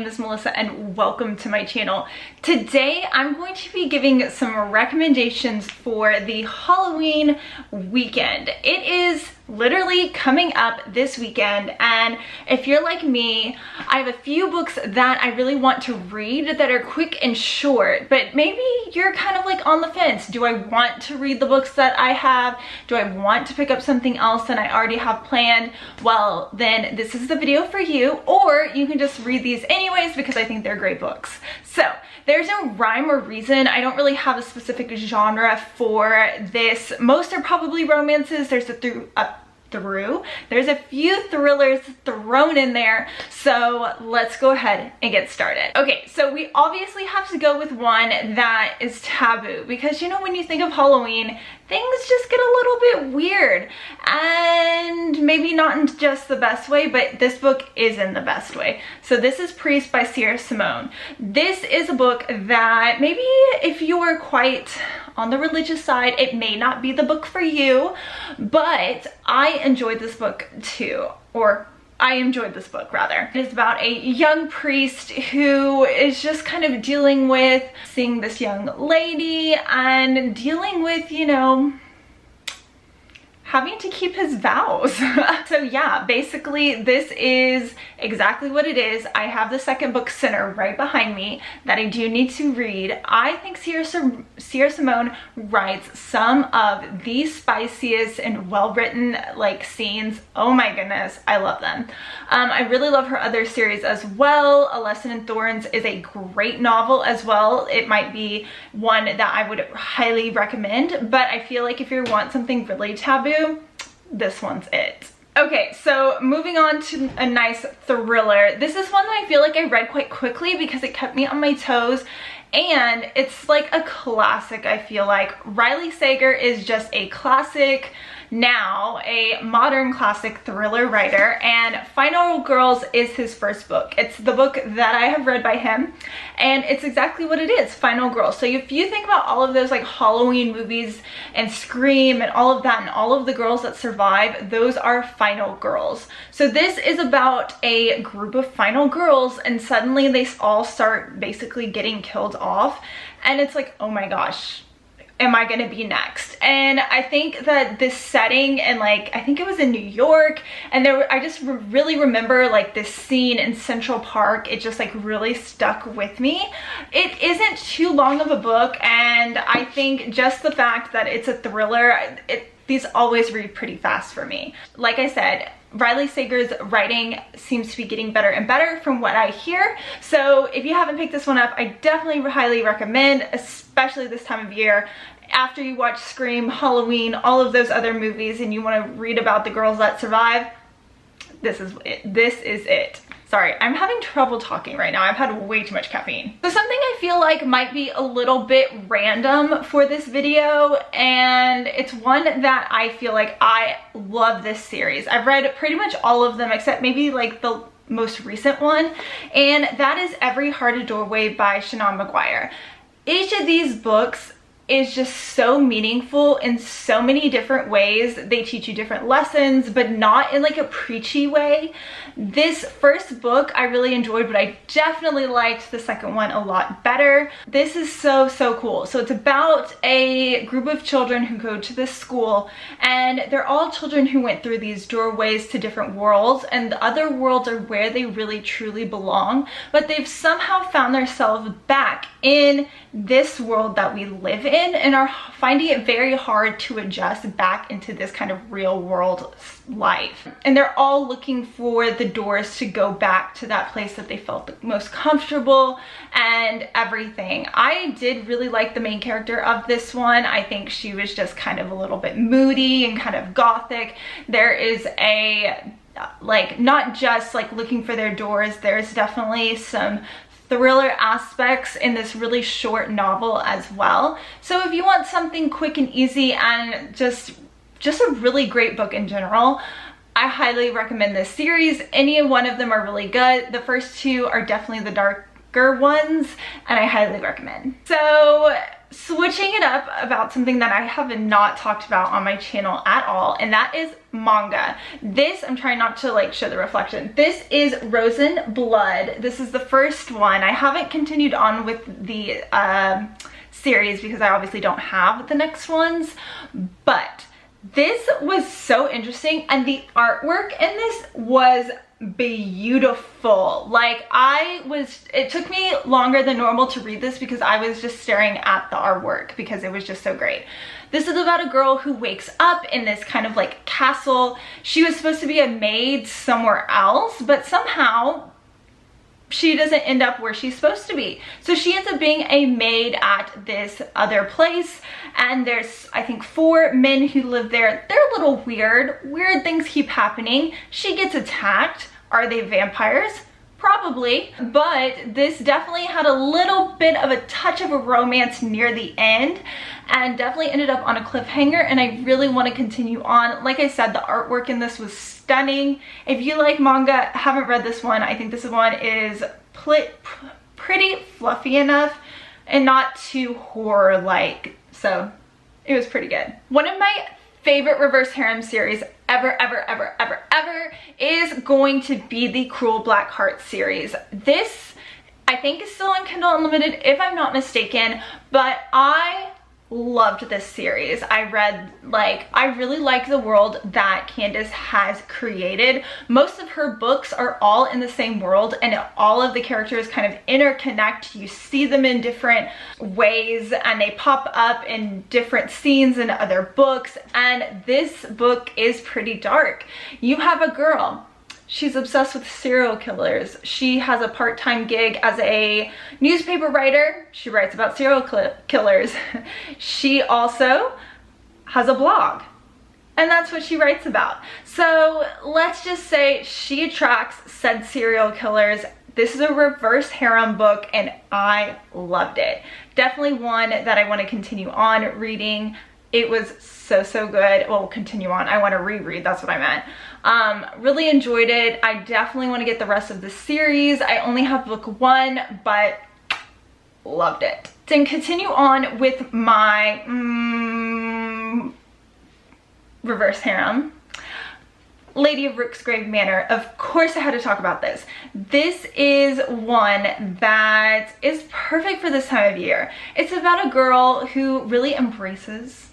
name is Melissa and welcome to my channel. Today I'm going to be giving some recommendations for the Halloween weekend. It is literally coming up this weekend, and if you're like me, I have a few books that I really want to read that are quick and short, but maybe you're kind of like on the fence. Do I want to read the books that I have? Do I want to pick up something else that I already have planned? Well, then this is the video for you, or you can just read these anyways because I think they're great books. So there's no rhyme or reason. I don't really have a specific genre for this. Most are probably romances. There's a few thrillers thrown in there, so let's go ahead and get started. Okay, so we obviously have to go with one that is taboo, because you know, when you think of Halloween, things just get a little bit weird, and maybe not in just the best way, but this book is in the best way. So this is Priest by Sierra Simone. This is a book that maybe if you are quite on the religious side, it may not be the book for you, but I enjoyed this book too, or I enjoyed this book rather. It is about a young priest who is just kind of dealing with seeing this young lady and dealing with, you know, having to keep his vows. So yeah, basically this is exactly what it is. I have the second book, Sinner, right behind me that I do need to read. I think Sierra Simone writes some of the spiciest and well-written like scenes. Oh my goodness, I love them. I really love her other series as well. A Lesson in Thorns is a great novel as well. It might be one that I would highly recommend, but I feel like if you want something really taboo, this one's it. Okay, so moving on to a nice thriller. This is one that I feel like I read quite quickly because it kept me on my toes, and it's like a classic. I feel like Riley Sager is just a classic now, a modern classic thriller writer, and Final Girls is his first book. It's the book that I have read by him, and it's exactly what it is, Final Girls. So if you think about all of those like Halloween movies and Scream and all of that and all of the girls that survive, those are Final Girls. So this is about a group of final girls, and suddenly they all start basically getting killed off, and it's like, oh my gosh, am I gonna be next? And I think that this setting, and like, I think it was in New York, and I just really remember like this scene in Central Park. It just like really stuck with me. It isn't too long of a book, and I think just the fact that it's a thriller, these always read pretty fast for me. Like I said, Riley Sager's writing seems to be getting better and better from what I hear. So if you haven't picked this one up, I definitely highly recommend, especially this time of year. After you watch Scream, Halloween, all of those other movies, and you want to read about the girls that survive, this is it. This is it. Sorry, I'm having trouble talking right now. I've had way too much caffeine. So something I feel like might be a little bit random for this video, and it's one that I feel like I love this series. I've read pretty much all of them except maybe like the most recent one, and that is Every Heart a Doorway by Shannon McGuire. Each of these books is just so meaningful in so many different ways. They teach you different lessons, but not in like a preachy way. This first book I really enjoyed, but I definitely liked the second one a lot better. This is so cool. So it's about a group of children who go to this school, and they're all children who went through these doorways to different worlds, and the other worlds are where they really truly belong, but they've somehow found themselves back in this world that we live in and are finding it very hard to adjust back into this kind of real world life. And they're all looking for the doors to go back to that place that they felt the most comfortable and everything. I did really like the main character of this one. I think she was just kind of a little bit moody and kind of gothic. There is a like, not just like looking for their doors, there's definitely some thriller aspects in this really short novel as well. So if you want something quick and easy and just a really great book in general, I highly recommend this series. Any one of them are really good. The first two are definitely the darker ones, and I highly recommend. So switching it up about something that I have not talked about on my channel at all, and that is manga. This, I'm trying not to like show the reflection. This is Rosen Blood. This is the first one. I haven't continued on with the series because I obviously don't have the next ones, but this was so interesting, and the artwork in this was beautiful. Like it took me longer than normal to read this because I was just staring at the artwork because it was just so great. This is about a girl who wakes up in this kind of like castle. She was supposed to be a maid somewhere else, but somehow she doesn't end up where she's supposed to be. So she ends up being a maid at this other place, and there's, I think, 4 men who live there. They're a little weird. Weird things keep happening. She gets attacked. Are they vampires? Probably, but this definitely had a little bit of a touch of a romance near the end, and definitely ended up on a cliffhanger, and I really want to continue on. Like I said, the artwork in this was stunning. If you like manga, haven't read this one, I think this one is pretty fluffy enough and not too horror-like, so it was pretty good. One of my favorite reverse harem series ever is going to be the Cruel Blackheart series. This, I think, is still on Kindle Unlimited if I'm not mistaken, but I loved this series. I really like the world that Candace has created. Most of her books are all in the same world, and all of the characters kind of interconnect. You see them in different ways, and they pop up in different scenes in other books, and this book is pretty dark. You have a girl. She's obsessed with serial killers. She has a part-time gig as a newspaper writer. She writes about serial killers. She also has a blog, and that's what she writes about. So let's just say she attracts said serial killers. This is a reverse harem book, and I loved it. Definitely one that I want to continue on reading. It was so good. Well, continue on. I want to reread. That's what I meant. Really enjoyed it. I definitely want to get the rest of the series. I only have book 1, but loved it. Then continue on with my reverse harem. Lady of Rooks Manor. Of course I had to talk about this. This is one that is perfect for this time of year. It's about a girl who really embraces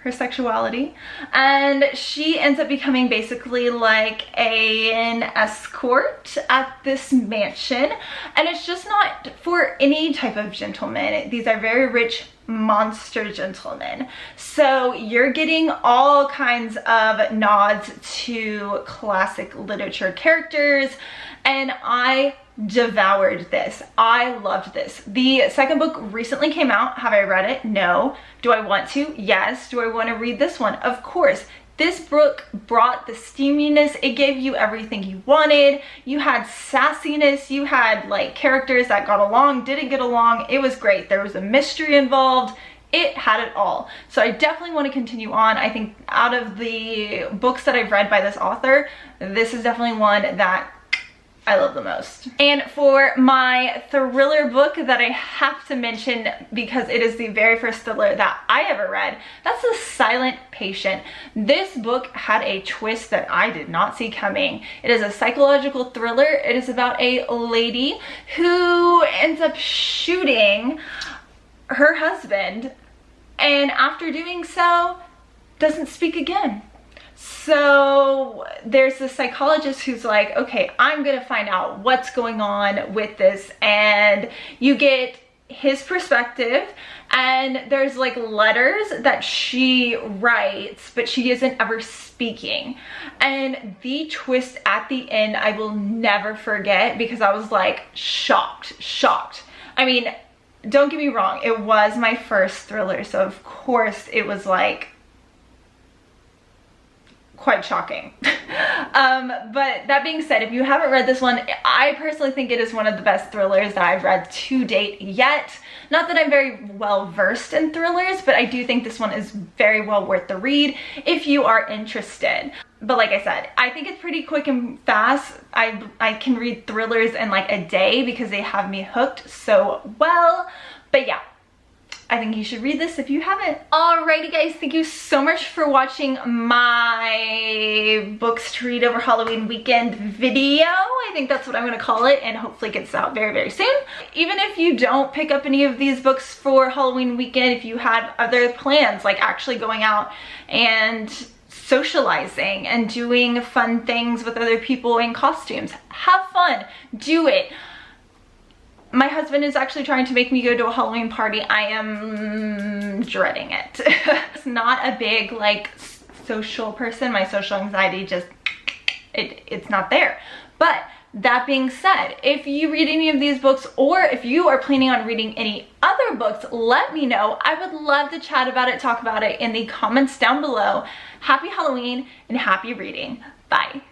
her sexuality, and she ends up becoming basically like an escort at this mansion, and it's just not for any type of gentleman. These are very rich monster gentlemen, so you're getting all kinds of nods to classic literature characters, and I devoured this. I loved this. The second book recently came out. Have I read it? No. Do I want to? Yes. Do I want to read this one? Of course. This book brought the steaminess. It gave you everything you wanted. You had sassiness. You had like characters that got along, didn't get along. It was great. There was a mystery involved. It had it all. So I definitely want to continue on. I think out of the books that I've read by this author, this is definitely one that I love the most. And for my thriller book that I have to mention because it is the very first thriller that I ever read, that's The Silent Patient. This book had a twist that I did not see coming. It is a psychological thriller. It is about a lady who ends up shooting her husband, and after doing so, doesn't speak again. So there's this psychologist who's like, okay, I'm gonna find out what's going on with this, and you get his perspective, and there's like letters that she writes, but she isn't ever speaking. And the twist at the end, I will never forget, because I was like shocked. I mean, don't get me wrong, it was my first thriller, so of course it was like quite shocking. But that being said, if you haven't read this one, I personally think it is one of the best thrillers that I've read to date yet. Not that I'm very well versed in thrillers, but I do think this one is very well worth the read if you are interested. But like I said, I think it's pretty quick and fast. I can read thrillers in like a day because they have me hooked so well. But yeah, I think you should read this if you haven't. Alrighty guys, thank you so much for watching my books to read over Halloween weekend video. I think that's what I'm gonna call it, and hopefully it gets out very, very soon. Even if you don't pick up any of these books for Halloween weekend, if you had other plans, like actually going out and socializing and doing fun things with other people in costumes, have fun, do it. My husband is actually trying to make me go to a Halloween party. I am dreading it. It's not a big like social person. My social anxiety just, it's not there. But that being said, if you read any of these books, or if you are planning on reading any other books, let me know. I would love to chat about it, talk about it in the comments down below. Happy Halloween and happy reading. Bye.